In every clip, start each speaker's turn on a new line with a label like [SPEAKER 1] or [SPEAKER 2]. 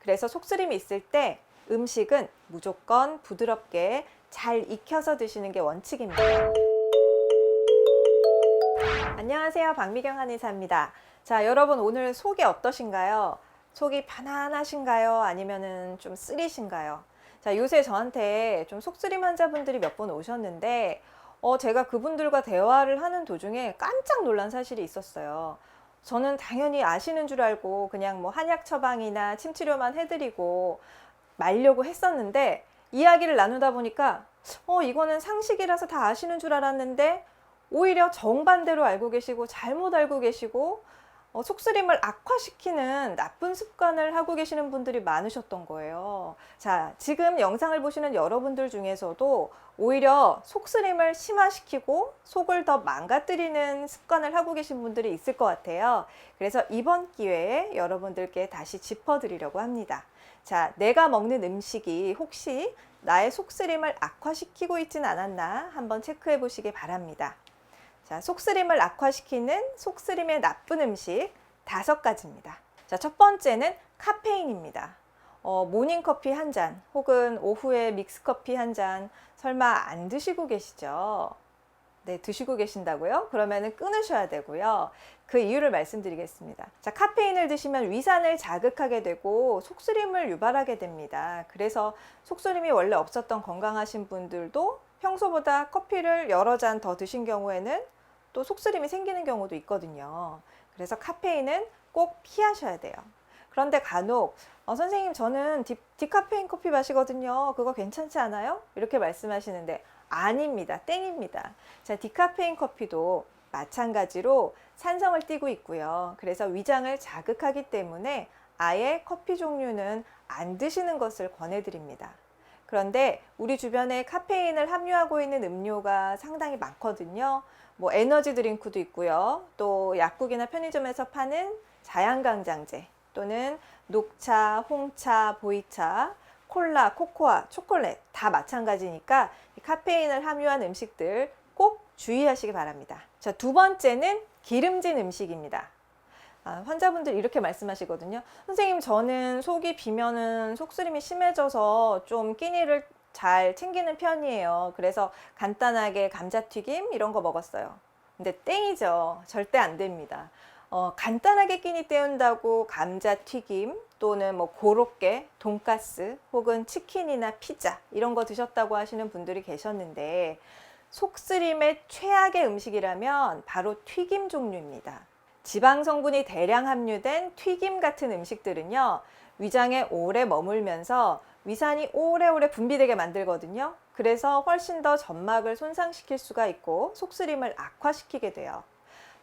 [SPEAKER 1] 그래서 속쓰림이 있을 때 음식은 무조건 부드럽게 잘 익혀서 드시는 게 원칙입니다. 안녕하세요. 박미경 한의사입니다. 자, 여러분 오늘 속이 어떠신가요? 속이 편안하신가요? 아니면은 좀 쓰리신가요? 자, 요새 저한테 좀 속쓰림 환자분들이 몇 분 오셨는데 제가 그분들과 대화를 하는 도중에 깜짝 놀란 사실이 있었어요. 저는 당연히 아시는 줄 알고 그냥 뭐 한약 처방이나 침 치료만 해드리고 말려고 했었는데, 이야기를 나누다 보니까 이거는 상식이라서 다 아시는 줄 알았는데 오히려 정반대로 알고 계시고 잘못 알고 계시고 속쓰림을 악화시키는 나쁜 습관을 하고 계시는 분들이 많으셨던 거예요. 자, 지금 영상을 보시는 여러분들 중에서도 오히려 속쓰림을 심화시키고 속을 더 망가뜨리는 습관을 하고 계신 분들이 있을 것 같아요. 그래서 이번 기회에 여러분들께 다시 짚어드리려고 합니다. 자, 내가 먹는 음식이 혹시 나의 속쓰림을 악화시키고 있진 않았나 한번 체크해 보시기 바랍니다. 자, 속쓰림을 악화시키는 속쓰림의 나쁜 음식 5가지입니다. 자, 첫 번째는 카페인입니다. 모닝커피 한 잔 혹은 오후에 믹스커피 한 잔 설마 안 드시고 계시죠? 네, 드시고 계신다고요? 그러면은 끊으셔야 되고요. 그 이유를 말씀드리겠습니다. 자, 카페인을 드시면 위산을 자극하게 되고 속쓰림을 유발하게 됩니다. 그래서 속쓰림이 원래 없었던 건강하신 분들도 평소보다 커피를 여러 잔 더 드신 경우에는 또 속쓰림이 생기는 경우도 있거든요. 그래서 카페인은 꼭 피하셔야 돼요. 그런데 간혹 선생님 저는 디카페인 커피 마시거든요. 그거 괜찮지 않아요? 이렇게 말씀하시는데 아닙니다. 땡입니다. 자, 디카페인 커피도 마찬가지로 산성을 띠고 있고요. 그래서 위장을 자극하기 때문에 아예 커피 종류는 안 드시는 것을 권해드립니다. 그런데 우리 주변에 카페인을 함유하고 있는 음료가 상당히 많거든요. 뭐 에너지 드링크도 있고요. 또 약국이나 편의점에서 파는 자양강장제 또는 녹차, 홍차, 보이차, 콜라, 코코아, 초콜릿 다 마찬가지니까 카페인을 함유한 음식들 꼭 주의하시기 바랍니다. 자, 두 번째는 기름진 음식입니다. 환자분들 이렇게 말씀하시거든요. 선생님 저는 속이 비면은 속쓰림이 심해져서 좀 끼니를 잘 챙기는 편이에요. 그래서 간단하게 감자튀김 이런 거 먹었어요. 근데 땡이죠. 절대 안 됩니다. 간단하게 끼니 때운다고 감자튀김 또는 뭐 고로케, 돈가스 혹은 치킨이나 피자 이런 거 드셨다고 하시는 분들이 계셨는데, 속쓰림의 최악의 음식이라면 바로 튀김 종류입니다. 지방 성분이 대량 함유된 튀김 같은 음식들은요, 위장에 오래 머물면서 위산이 오래오래 분비되게 만들거든요. 그래서 훨씬 더 점막을 손상시킬 수가 있고 속쓰림을 악화시키게 돼요.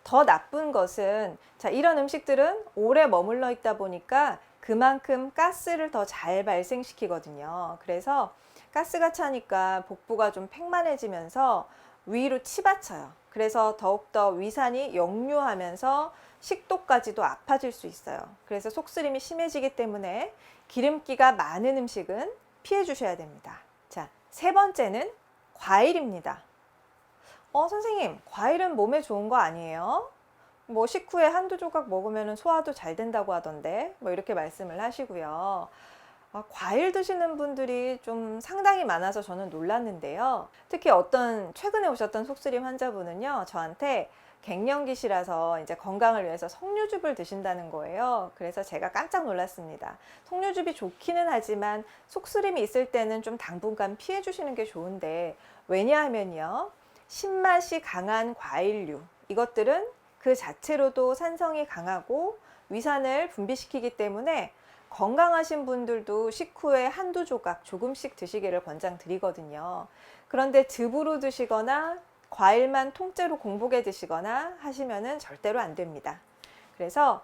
[SPEAKER 1] 더 나쁜 것은, 자, 이런 음식들은 오래 머물러 있다 보니까 그만큼 가스를 더 잘 발생시키거든요. 그래서 가스가 차니까 복부가 좀 팽만해지면서 위로 치받쳐요. 그래서 더욱더 위산이 역류하면서 식도까지도 아파질 수 있어요. 그래서 속쓰림이 심해지기 때문에 기름기가 많은 음식은 피해 주셔야 됩니다. 자, 세 번째는 과일입니다. 선생님, 과일은 몸에 좋은 거 아니에요? 뭐 식후에 한두 조각 먹으면 소화도 잘 된다고 하던데 뭐 이렇게 말씀을 하시고요. 과일 드시는 분들이 좀 상당히 많아서 저는 놀랐는데요. 특히 어떤 최근에 오셨던 속쓰림 환자분은요, 저한테 갱년기시라서 이제 건강을 위해서 석류즙을 드신다는 거예요. 그래서 제가 깜짝 놀랐습니다. 석류즙이 좋기는 하지만 속쓰림이 있을 때는 좀 당분간 피해 주시는 게 좋은데, 왜냐하면요, 신맛이 강한 과일류, 이것들은 그 자체로도 산성이 강하고 위산을 분비시키기 때문에 건강하신 분들도 식후에 한두 조각 조금씩 드시기를 권장드리거든요. 그런데 즙으로 드시거나 과일만 통째로 공복에 드시거나 하시면은 절대로 안 됩니다. 그래서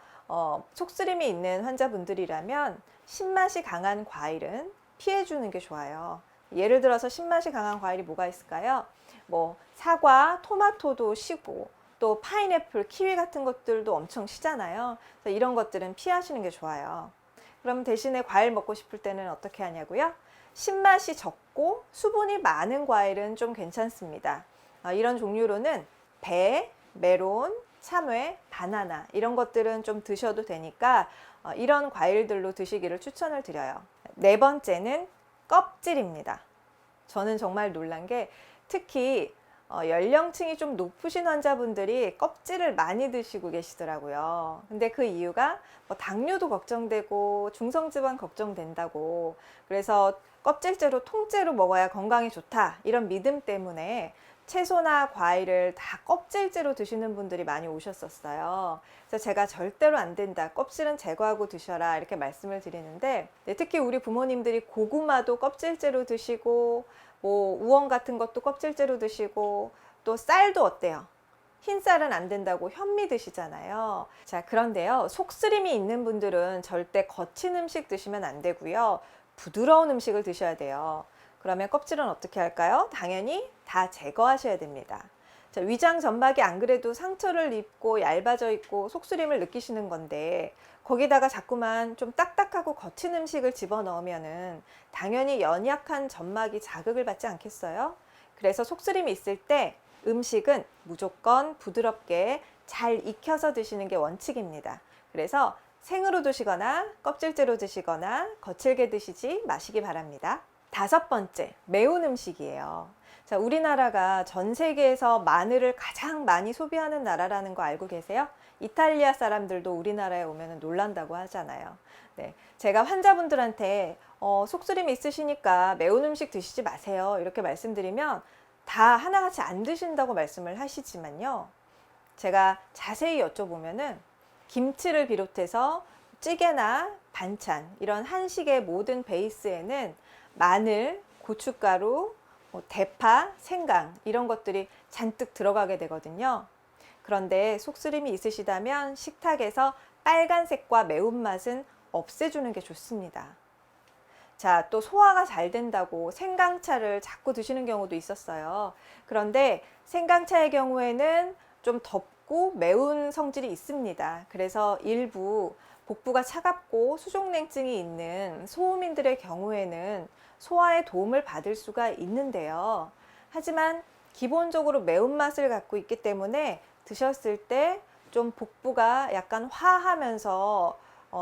[SPEAKER 1] 속쓰림이 있는 환자분들이라면 신맛이 강한 과일은 피해 주는 게 좋아요. 예를 들어서 신맛이 강한 과일이 뭐가 있을까요? 뭐 사과, 토마토도 시고 또 파인애플, 키위 같은 것들도 엄청 시잖아요. 그래서 이런 것들은 피하시는 게 좋아요. 그럼 대신에 과일 먹고 싶을 때는 어떻게 하냐고요? 신맛이 적고 수분이 많은 과일은 좀 괜찮습니다. 이런 종류로는 배, 메론, 참외, 바나나 이런 것들은 좀 드셔도 되니까 이런 과일들로 드시기를 추천을 드려요. 네 번째는 껍질입니다. 저는 정말 놀란 게 특히 연령층이 좀 높으신 환자분들이 껍질을 많이 드시고 계시더라고요. 근데 그 이유가 뭐 당뇨도 걱정되고 중성지방 걱정된다고, 그래서 껍질째로 통째로 먹어야 건강에 좋다 이런 믿음 때문에 채소나 과일을 다 껍질째로 드시는 분들이 많이 오셨었어요. 그래서 제가 절대로 안 된다, 껍질은 제거하고 드셔라 이렇게 말씀을 드리는데, 특히 우리 부모님들이 고구마도 껍질째로 드시고 뭐 우엉 같은 것도 껍질째로 드시고 또 쌀도 어때요? 흰쌀은 안 된다고 현미 드시잖아요. 자, 그런데요, 속쓰림이 있는 분들은 절대 거친 음식 드시면 안 되고요, 부드러운 음식을 드셔야 돼요. 그러면 껍질은 어떻게 할까요? 당연히 다 제거하셔야 됩니다. 자, 위장 점막이 안 그래도 상처를 입고 얇아져 있고 속쓰림을 느끼시는 건데, 거기다가 자꾸만 좀 딱딱하고 거친 음식을 집어넣으면은 당연히 연약한 점막이 자극을 받지 않겠어요? 그래서 속쓰림이 있을 때 음식은 무조건 부드럽게 잘 익혀서 드시는 게 원칙입니다. 그래서 생으로 드시거나 껍질째로 드시거나 거칠게 드시지 마시기 바랍니다. 다섯 번째, 매운 음식이에요. 자, 우리나라가 전 세계에서 마늘을 가장 많이 소비하는 나라라는 거 알고 계세요? 이탈리아 사람들도 우리나라에 오면 놀란다고 하잖아요. 네, 제가 환자분들한테 속쓰림이 있으시니까 매운 음식 드시지 마세요 이렇게 말씀드리면 다 하나같이 안 드신다고 말씀을 하시지만요, 제가 자세히 여쭤보면은 김치를 비롯해서 찌개나 반찬, 이런 한식의 모든 베이스에는 마늘, 고춧가루, 대파, 생강 이런 것들이 잔뜩 들어가게 되거든요. 그런데 속쓰림이 있으시다면 식탁에서 빨간색과 매운맛은 없애주는 게 좋습니다. 자, 또 소화가 잘 된다고 생강차를 자꾸 드시는 경우도 있었어요. 그런데 생강차의 경우에는 좀 덥고 매운 성질이 있습니다. 그래서 일부 복부가 차갑고 수족냉증이 있는 소음인들의 경우에는 소화에 도움을 받을 수가 있는데요. 하지만 기본적으로 매운맛을 갖고 있기 때문에 드셨을 때 좀 복부가 약간 화하면서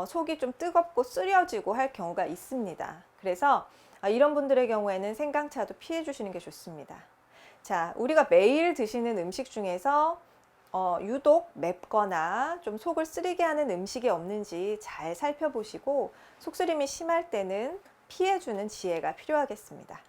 [SPEAKER 1] 속이 좀 뜨겁고 쓰려지고 할 경우가 있습니다. 그래서 이런 분들의 경우에는 생강차도 피해 주시는 게 좋습니다. 자, 우리가 매일 드시는 음식 중에서 유독 맵거나 좀 속을 쓰리게 하는 음식이 없는지 잘 살펴보시고 속쓰림이 심할 때는 피해주는 지혜가 필요하겠습니다.